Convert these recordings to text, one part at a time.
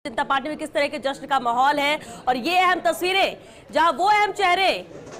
जनता party में किस तरह के जश्न का माहौल है और ये अहम तस्वीरें जहां वो अहम चेहरे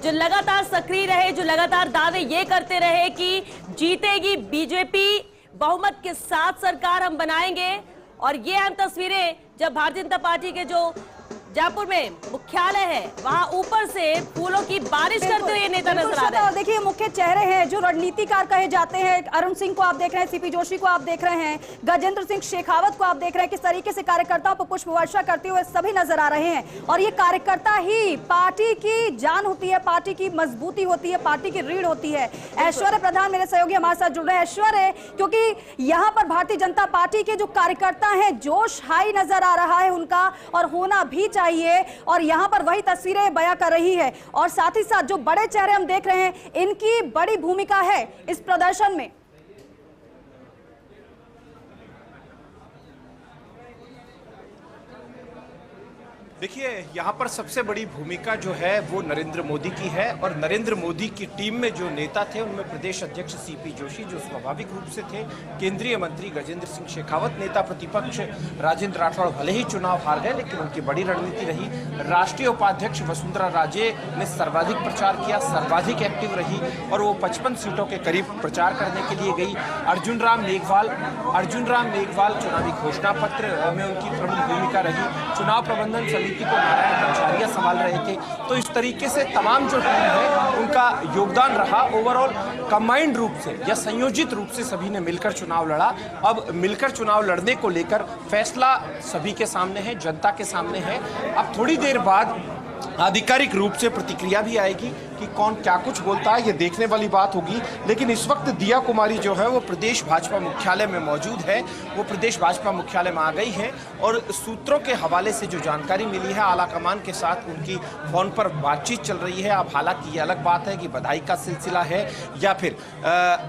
जो लगातार सक्रिय रहे, जो लगातार दावे ये करते रहे कि जीतेगी बीजेपी, बहुमत के साथ सरकार हम बनाएंगे। और ये अहम तस्वीरें जब भारतीय जनता पार्टी के जो जयपुर में मुख्यालय है वहां ऊपर से फूलों की बारिश करते हुए नेता नजर आ रहे हैं। देखिए मुख्य चेहरे हैं जो रणनीतिकार कहे जाते हैं। अरुण सिंह को आप देख रहे हैं, सीपी जोशी को आप देख रहे हैं, गजेंद्र सिंह शेखावत को आप देख रहे हैं। किस तरीके से कार्यकर्ताओं पर पुष्प वर्षा करते हुए सभी नजर आ रहे हैं। और ये कार्यकर्ता ही पार्टी की जान होती है, पार्टी की मजबूती होती है, पार्टी की रीढ़ होती है। ऐश्वर्य प्रधान मेरे सहयोगी हमारे साथ जुड़ रहे हैं। ऐश्वर्य, क्योंकि यहाँ पर भारतीय जनता पार्टी के जो कार्यकर्ता हैं जोश हाई नजर आ रहा है उनका, और होना भी चाहिए। और यहां पर वही तस्वीरें बयां कर रही है। और साथ ही साथ जो बड़े चेहरे हम देख रहे हैं इनकी बड़ी भूमिका है इस प्रदर्शन में। देखिए, यहाँ पर सबसे बड़ी भूमिका जो है वो नरेंद्र मोदी की है। और नरेंद्र मोदी की टीम में जो नेता थे उनमें प्रदेश अध्यक्ष सीपी जोशी जो स्वाभाविक रूप से थे, केंद्रीय मंत्री गजेंद्र सिंह शेखावत, नेता प्रतिपक्ष राजेंद्र राठौड़ भले ही चुनाव हार गए लेकिन उनकी बड़ी रणनीति रही। राष्ट्रीय उपाध्यक्ष वसुंधरा राजे ने सर्वाधिक प्रचार किया, सर्वाधिक एक्टिव रही और वो 55 सीटों के करीब प्रचार करने के लिए गई। अर्जुन राम मेघवाल चुनावी घोषणा पत्र में उनकी प्रमुख भूमिका रही। चुनाव प्रबंधन समिति को नारायण पंचारिया संभाल रहे थे। तो इस तरीके से तमाम जो टीम है उनका योगदान रहा। ओवरऑल कंबाइंड रूप से या संयोजित रूप से सभी ने मिलकर चुनाव लड़ा। अब मिलकर चुनाव लड़ने को लेकर फैसला सभी के सामने है, जनता के सामने है। अब थोड़ी देर बाद आधिकारिक रूप से प्रतिक्रिया भी आएगी कि कौन क्या कुछ बोलता है, ये देखने वाली बात होगी। लेकिन इस वक्त दिया कुमारी जो है वो प्रदेश भाजपा मुख्यालय में मौजूद है, वो प्रदेश भाजपा मुख्यालय में आ गई है। और सूत्रों के हवाले से जो जानकारी मिली है, आला कमान के साथ उनकी फोन पर बातचीत चल रही है। अब हालांकि ये अलग बात है कि बधाई का सिलसिला है या फिर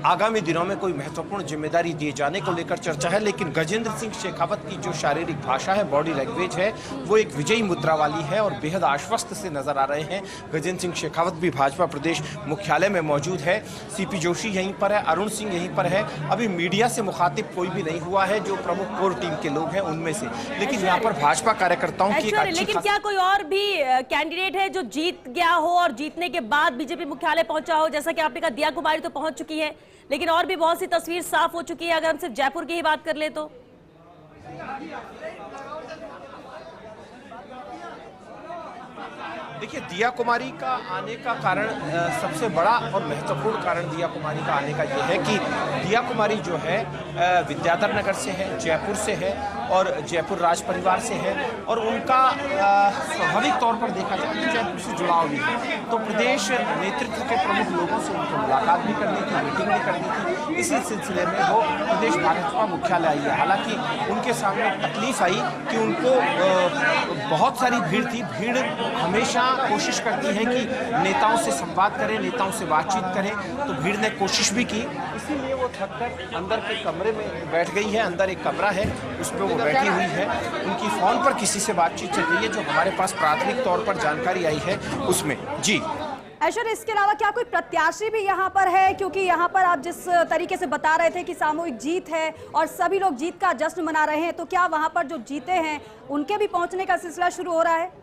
आगामी दिनों में कोई महत्वपूर्ण जिम्मेदारी दिए जाने को लेकर चर्चा है। लेकिन गजेंद्र सिंह शेखावत की जो शारीरिक भाषा है, बॉडी लैंग्वेज है, वो एक विजयी मुद्रा वाली है और बेहद आश्वस्त से नजर आ रहे हैं। गजेंद्र सिंह शेखावत भी भाजपा प्रदेश मुख्यालय में मौजूद है, सीपी जोशी यहीं पर है, अरुण सिंह यहीं पर है। अभी मीडिया से मुखातिब कोई भी नहीं हुआ है जो प्रमुख कोर टीम के लोग हैं उनमें से। लेकिन यहाँ पर भाजपा कार्यकर्ताओं की लेकिन क्या कोई और भी कैंडिडेट है जो जीत गया हो और जीतने के बाद बीजेपी मुख्यालय पहुंचा हो? जैसा कि आपने कहा दिया कुमारी तो पहुंच चुकी है, लेकिन और भी बहुत सी तस्वीर साफ हो चुकी है। अगर हम सिर्फ जयपुर की ही बात कर ले तो देखिए, दिया कुमारी का आने का कारण सबसे बड़ा और महत्वपूर्ण कारण दिया कुमारी का आने का ये है कि दिया कुमारी जो है विद्याधर नगर से है, जयपुर से है और जयपुर राज परिवार से है। और उनका स्वाभाविक तौर पर देखा जाए तो जयपुर से जुड़ाव भी है। तो प्रदेश नेतृत्व के प्रमुख लोगों से उनको मुलाकात भी करनी थी, मीटिंग भी करनी थी। इसी सिलसिले में वो प्रदेश भाजपा मुख्यालय आई है। हालांकि उनके सामने एक तकलीफ आई कि उनको बहुत सारी भीड़ थी। भीड़ हमेशा कोशिश करती है कि नेताओं से संवाद करें, नेताओं से बातचीत करें। तो भीड़ ने कोशिश भी की, इसीलिए वो थककर अंदर के कमरे में बैठ गई है। अंदर एक कमरा है, उस पर वो बैठी हुई है। उनकी फोन पर किसी से बातचीत चल रही है, जो हमारे पास प्राथमिक तौर पर जानकारी आई है उसमें। जी ऐश्वर्य, इसके अलावा क्या कोई प्रत्याशी भी यहाँ पर है? क्योंकि यहाँ पर आप जिस तरीके से बता रहे थे कि सामूहिक जीत है और सभी लोग जीत का जश्न मना रहे हैं, तो क्या वहाँ पर जो जीते हैं उनके भी पहुँचने का सिलसिला शुरू हो रहा है?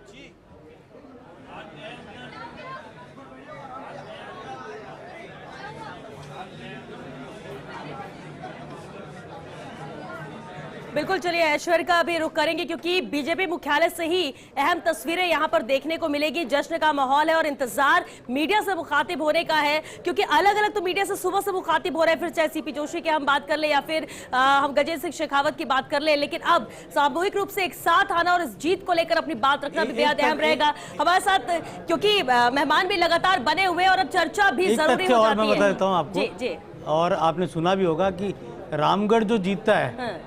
बिल्कुल, चलिए ऐश्वर्य का भी रुख करेंगे क्योंकि बीजेपी मुख्यालय से ही अहम तस्वीरें यहां पर देखने को मिलेगी। जश्न का माहौल है और इंतजार मीडिया से मुखातिब होने का है, क्योंकि अलग अलग तो मीडिया से सुबह से मुखातिब हो रहे हैं, फिर चाहे सीपी जोशी की हम बात कर ले या फिर हम गजेंद्र सिंह शेखावत की बात कर ले। लेकिन अब सामूहिक रूप से एक साथ आना और इस जीत को लेकर अपनी बात रखना भी बेहद अहम रहेगा। हमारे साथ क्योंकि मेहमान भी लगातार बने हुए और अब चर्चा भी जरूरी हो जाती है। मैं बता देता हूँ आपको, जी। और आपने सुना भी होगा कि रामगढ़ जो जीतता है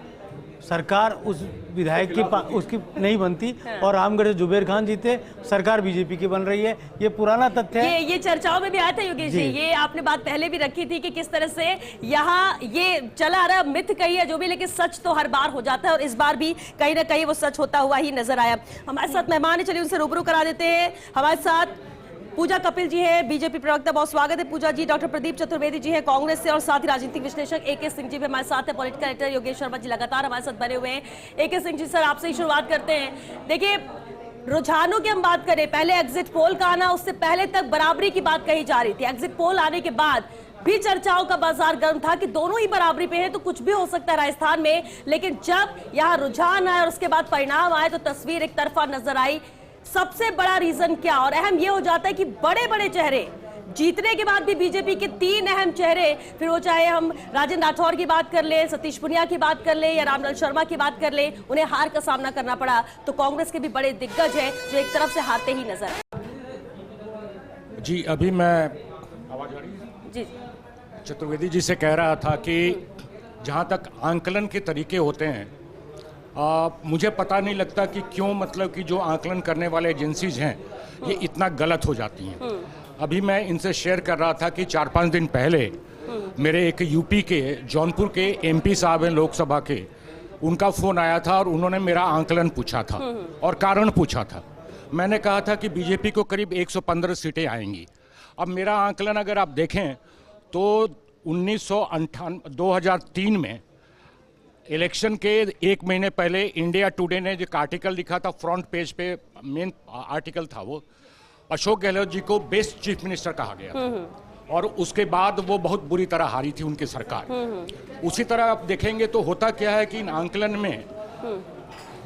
सरकार उस विधायक की उसकी नहीं बनती, और रामगढ़ से जुबेर खान जीते सरकार बीजेपी की बन रही है। ये पुराना तथ्य है। ये चर्चाओं में भी आया था योगेश जी, ये आपने बात पहले भी रखी थी कि किस तरह से यहाँ ये चला आ रहा, मिथ कही है जो भी, लेकिन सच तो हर बार हो जाता है और इस बार भी कहीं ना कहीं वो सच होता हुआ ही नजर आया। हमारे साथ मेहमान है, चलिए उनसे रूबरू करा देते हैं। हमारे साथ पूजा कपिल जी है, बीजेपी प्रवक्ता, बहुत स्वागत है पूजा जी। डॉक्टर प्रदीप चतुर्वेदी जी है कांग्रेस से, और साथ ही राजनीतिक विश्लेषक एके सिंह जी भी हमारे साथ है, पॉलिटिकल एडिटर योगेश शर्मा जी लगातार हमारे साथ बने हुए हैं। एके सिंह जी सर, आपसे ही शुरुआत करते हैं। देखिए, रुझानों की हम बात करें, पहले एग्जिट पोल का आना, उससे पहले तक बराबरी की बात कही जा रही थी। एग्जिट पोल आने के बाद भी चर्चाओं का बाजार गर्म था कि दोनों ही बराबरी पे हैं, तो कुछ भी हो सकता है राजस्थान में। लेकिन जब यहां रुझान आए और उसके बाद परिणाम आए तो तस्वीर एक तरफा नजर आई। सबसे बड़ा रीजन क्या, और अहम यह हो जाता है कि बड़े बड़े चेहरे जीतने के बाद भी बीजेपी के 3 अहम चेहरे, फिर वो चाहे हम राजेंद्र राठौर की बात कर ले, सतीश पुनिया की बात कर ले या रामलाल शर्मा की बात कर ले, उन्हें हार का सामना करना पड़ा। तो कांग्रेस के भी बड़े दिग्गज हैं जो एक तरफ से हारते ही नजर आए। जी, अभी मैं आवाज आ रही है जी चतुर्वेदी जी से कह रहा था कि जहाँ तक आंकलन के तरीके होते हैं, मुझे पता नहीं लगता कि क्यों, मतलब कि जो आंकलन करने वाले एजेंसीज हैं ये इतना गलत हो जाती हैं। अभी मैं इनसे शेयर कर रहा था कि 4-5 दिन पहले मेरे एक यूपी के जौनपुर के एमपी साहब हैं लोकसभा के, उनका फ़ोन आया था और उन्होंने मेरा आंकलन पूछा था और कारण पूछा था। मैंने कहा था कि बीजेपी को करीब 115 सीटें आएंगी। अब मेरा आंकलन अगर आप देखें तो 2003 में इलेक्शन के 1 महीने पहले इंडिया टुडे ने जो आर्टिकल लिखा था, फ्रंट पेज पे मेन आर्टिकल था वो, अशोक गहलोत जी को बेस्ट चीफ मिनिस्टर कहा गया था और उसके बाद वो बहुत बुरी तरह हारी थी उनकी सरकार। उसी तरह आप देखेंगे तो होता क्या है कि इन आंकलन में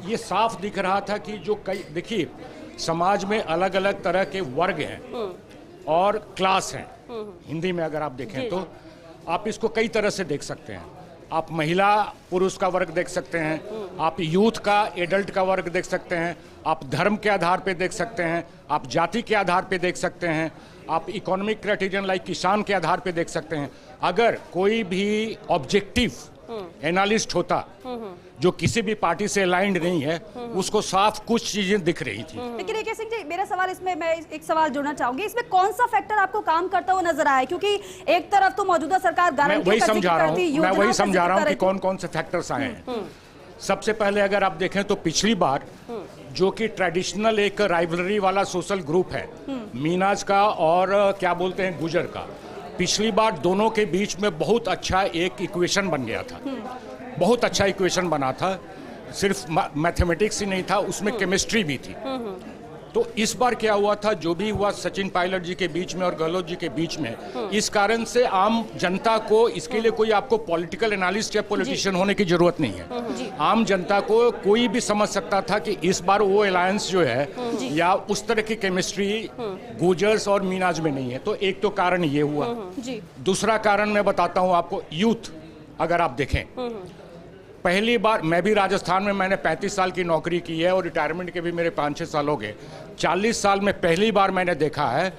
ये साफ दिख रहा था कि जो कई, देखिए समाज में अलग अलग तरह के वर्ग हैं और क्लास हैं। हिंदी में अगर आप देखें तो आप इसको कई तरह से देख सकते हैं। आप महिला पुरुष का वर्ग देख सकते हैं, आप यूथ का एडल्ट का वर्ग देख सकते हैं, आप धर्म के आधार पे देख सकते हैं, आप जाति के आधार पे देख सकते हैं, आप इकोनॉमिक क्राइटेरियन लाइक किसान के आधार पे देख सकते हैं। अगर कोई भी ऑब्जेक्टिव एनालिस्ट होता जो किसी भी पार्टी से अलाइंड नहीं है, उसको साफ कुछ चीजें दिख रही थी। लेकिन एके सिंह जी, मेरा सवाल इसमें, मैं एक सवाल जोड़ना चाहूंगी, इसमें कौन सा फैक्टर आपको काम करता हुआ नजर आया? क्योंकि एक तरफ तो मौजूदा सरकार मैं वही समझा रहा हूँ कि कौन कौन से फैक्टर्स आए हैं। सबसे पहले अगर आप देखें तो पिछली बार जो कि ट्रेडिशनल एक राइवलरी वाला सोशल ग्रुप है, मीनाज का और क्या बोलते हैं गुजर का, पिछली बार दोनों के बीच में बहुत अच्छा एक इक्वेशन बन गया था। बहुत अच्छा इक्वेशन बना था, सिर्फ मैथमेटिक्स ही नहीं था, उसमें केमिस्ट्री भी थी। तो इस बार क्या हुआ था, जो भी हुआ सचिन पायलट जी के बीच में और गहलोत जी के बीच में, इस कारण से आम जनता को, इसके लिए कोई आपको पॉलिटिकल एनालिस्ट या पॉलिटिशियन होने की जरूरत नहीं है। आम जनता को कोई भी समझ सकता था कि इस बार वो अलायंस जो है या उस तरह की केमिस्ट्री गुजर्स और मीनाज में नहीं है। तो एक तो कारण ये हुआ। दूसरा कारण मैं बताता हूँ आपको, यूथ अगर आप देखें, पहली बार, मैं भी राजस्थान में मैंने 35 साल की नौकरी की है और रिटायरमेंट के भी मेरे 5-6 साल हो गए। 40 साल में पहली बार मैंने देखा है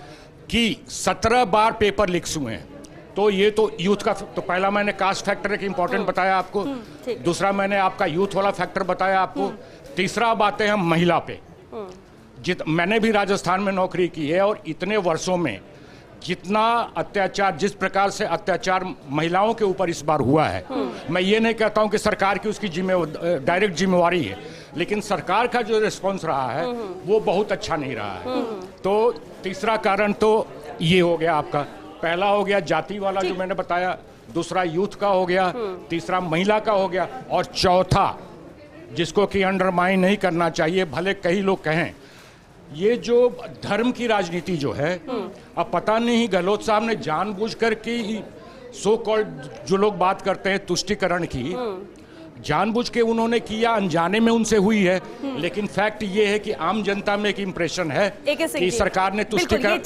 कि 17 बार पेपर लीक्स हुए हैं। तो ये तो यूथ का, तो पहला मैंने कास्ट फैक्टर एक इंपॉर्टेंट बताया आपको, दूसरा मैंने आपका यूथ वाला फैक्टर बताया आपको, तीसरा बातें हम महिला पे। मैंने भी राजस्थान में नौकरी की है और इतने वर्षों में जितना अत्याचार, जिस प्रकार से अत्याचार महिलाओं के ऊपर इस बार हुआ है, मैं ये नहीं कहता हूं कि सरकार की उसकी डायरेक्ट जिम्मेवारी है, लेकिन सरकार का जो रिस्पॉन्स रहा है वो बहुत अच्छा नहीं रहा है। तो तीसरा कारण तो ये हो गया आपका, पहला हो गया जाति वाला जो मैंने बताया, दूसरा यूथ का हो गया, तीसरा महिला का हो गया, और चौथा जिसको कि अंडरमाइन नहीं करना चाहिए, भले कई लोग कहें, ये जो धर्म की राजनीति जो है, अब पता नहीं गहलोत साहब ने जानबूझकर की, सो कॉल्ड जो लोग बात करते हैं तुष्टिकरण की, जानबूझ के उन्होंने किया, अनजाने में उनसे हुई है। लेकिन फैक्ट ये है कि आम जनता में एक इंप्रेशन है कि सरकार ने तुष्टिकरण, ये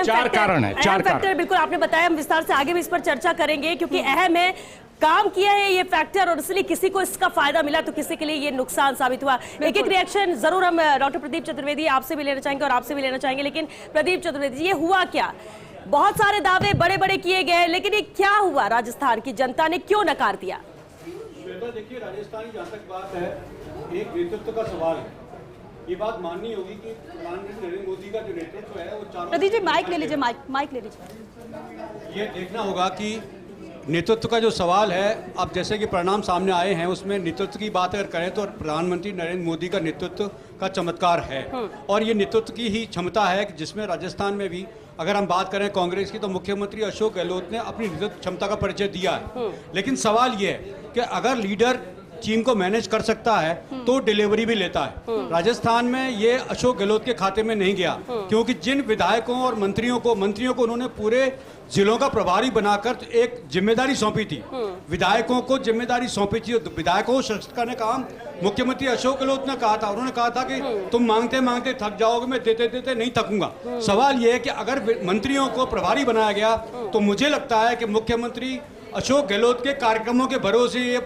4 कारण है, 4 कारण। बिल्कुल आपने बताया, हम विस्तार से आगे भी इस पर चर्चा करेंगे क्योंकि अहम है, काम किया है ये फैक्टर और इसलिए किसी को इसका फायदा मिला तो किसी के लिए ये नुकसान साबित हुआ। एक एक रिएक्शन जरूर हम डॉक्टर प्रदीप चतुर्वेदी आपसे भी लेना चाहेंगे और आपसे भी लेना चाहेंगे। लेकिन प्रदीप चतुर्वेदी जी, ये हुआ क्या? बहुत सारे दावे बड़े बड़े किए गए, लेकिन ये क्या हुआ? राजस्थान की जनता ने क्यों नकार दिया? देखिए, राजस्थान की जहाँ तक बात है, एक नेतृत्व का सवाल है। ये बात माननी होगी कि प्रधानमंत्री नरेंद्र मोदी का जो नेतृत्व है वो चारों, प्रदीप जी माइक ले लीजिए, माइक ले लीजिए। ये देखना होगा कि नेतृत्व का जो सवाल है, अब जैसे कि परिणाम सामने आए हैं, उसमें नेतृत्व की बात अगर करें तो प्रधानमंत्री नरेंद्र मोदी का नेतृत्व का चमत्कार है और ये नेतृत्व की ही क्षमता है कि जिसमें राजस्थान में भी अगर हम बात करें कांग्रेस की तो मुख्यमंत्री अशोक गहलोत ने अपनी नेतृत्व क्षमता का परिचय दिया है। लेकिन सवाल ये है कि अगर लीडर टीम को मैनेज कर सकता है तो डिलीवरी भी लेता है। राजस्थान में ये अशोक गहलोत के खाते में नहीं गया, क्योंकि जिन विधायकों और मंत्रियों को उन्होंने पूरे जिलों का प्रभारी बनाकर एक जिम्मेदारी सौंपी थी, विधायकों को जिम्मेदारी सौंपी थी, विधायकों को सशक्त करने का काम मुख्यमंत्री अशोक गहलोत ने कहा था। उन्होंने कहा था कि तुम मांगते मांगते थक जाओगे, मैं देते देते नहीं थकूंगा। सवाल यह है कि अगर मंत्रियों को प्रभारी बनाया गया तो मुझे लगता है कि मुख्यमंत्री अशोक गहलोत के कार्यक्रमों के भरोसे ये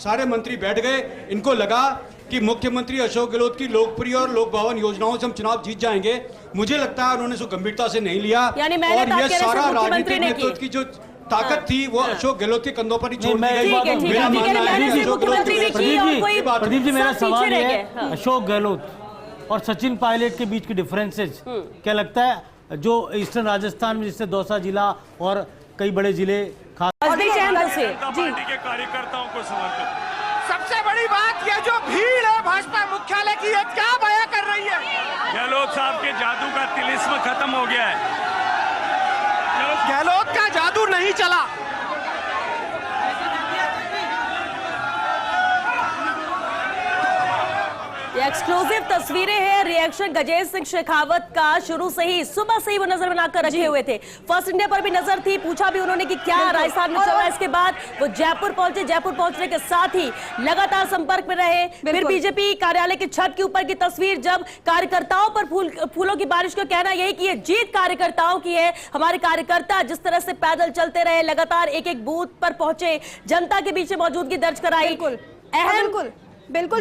सारे मंत्री बैठ गए। इनको लगा कि मुख्यमंत्री अशोक गहलोत की लोकप्रिय और लोक भवन योजनाओं से हम चुनाव जीत जाएंगे। मुझे लगता है उन्होंने इसको गंभीरता से नहीं लिया और ये सारा राजनीतिक नेतृत्व की जो ताकत थी वो अशोक गहलोत के कंधों पर ही छोड़ दी गई। मेरा मानना है प्रदीप जी, मेरा सवाल है अशोक गहलोत और सचिन पायलट के बीच के डिफरेंसेस क्या लगता है, जो ईस्टर्न राजस्थान में जिससे दौसा जिला और कई बड़े जिले पार्टी के कार्यकर्ताओं को समर्पित। सबसे बड़ी बात ये जो भीड़ है भाजपा मुख्यालय की, ये क्या बयां कर रही है? गहलोत साहब के जादू का तिलिस्म खत्म हो गया है। गहलोत का जादू नहीं चला। ये एक्सक्लूसिव तस्वीरें हैं, रिएक्शन गजेंद्र सिंह शेखावत का शुरू से ही, सुबह से ही वो नजर बनाकर रखे हुए थे। फर्स्ट इंडिया पर भी नजर थी, पूछा भी उन्होंने कि क्या राजस्थान में चल रहा है। इसके बाद वो जयपुर पहुंचे, जयपुर पहुंचने के साथ ही लगातार संपर्क में रहे। फिर बीजेपी कार्यालय की छत के ऊपर की तस्वीर, जब कार्यकर्ताओं पर फूलों की बारिश का कहना यही कि ये जीत कार्यकर्ताओं की है। हमारे कार्यकर्ता जिस तरह से पैदल चलते रहे, लगातार एक एक बूथ पर पहुंचे, जनता के बीच मौजूदगी दर्ज कराई। बिल्कुल बिल्कुल बिल्कुल